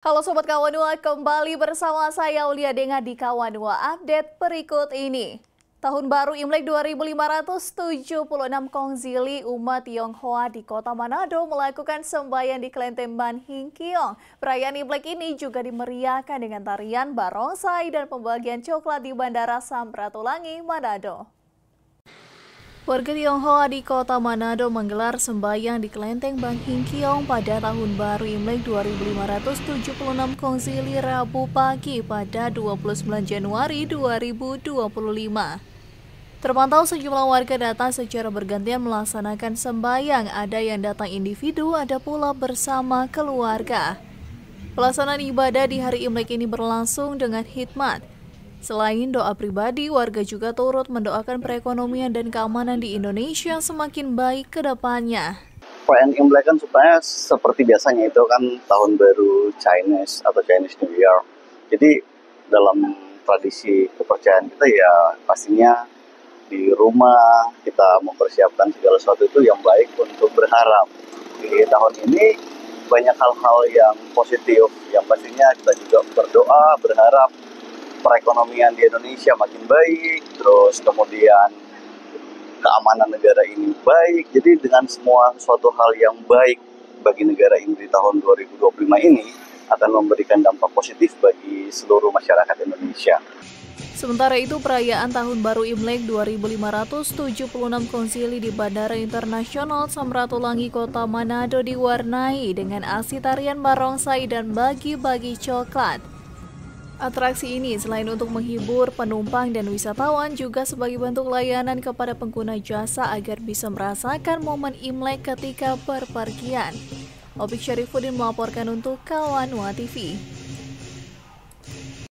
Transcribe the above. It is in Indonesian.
Halo Sobat Kawanua, kembali bersama saya Aulia Denga di Kawanua Update berikut ini. Tahun baru Imlek 2576 Kongzili umat Tionghoa di kota Manado melakukan sembahyang di kelenteng Ban Hing Kiong. Perayaan Imlek ini juga dimeriahkan dengan tarian barongsai dan pembagian coklat di Bandara Samratulangi, Manado. Warga Tionghoa di kota Manado menggelar sembahyang di kelenteng Ban Hing Kiong pada tahun baru Imlek 2576 Kongzili Rabu pagi pada 29 Januari 2025. Terpantau sejumlah warga datang secara bergantian melaksanakan sembahyang, ada yang datang individu, ada pula bersama keluarga. Pelaksanaan ibadah di hari Imlek ini berlangsung dengan hikmat. Selain doa pribadi, warga juga turut mendoakan perekonomian dan keamanan di Indonesia semakin baik ke depannya. Perayaan Imlek kan supaya seperti biasanya itu kan tahun baru Chinese atau Chinese New Year. Jadi dalam tradisi kepercayaan kita ya pastinya di rumah kita mempersiapkan segala sesuatu itu yang baik untuk berharap. Di tahun ini banyak hal-hal yang positif, yang pastinya kita juga berdoa, berharap perekonomian di Indonesia makin baik, terus kemudian keamanan negara ini baik. Jadi dengan semua suatu hal yang baik bagi negara ini di tahun 2025 ini akan memberikan dampak positif bagi seluruh masyarakat Indonesia. Sementara itu, perayaan Tahun Baru Imlek 2576 Kongzili di Bandara Internasional Samratulangi, Kota Manado diwarnai dengan aksi tarian barongsai dan bagi-bagi coklat. Atraksi ini selain untuk menghibur penumpang dan wisatawan juga sebagai bentuk layanan kepada pengguna jasa agar bisa merasakan momen Imlek ketika berpergian. Opik Syarifuddin melaporkan untuk Kawanua TV.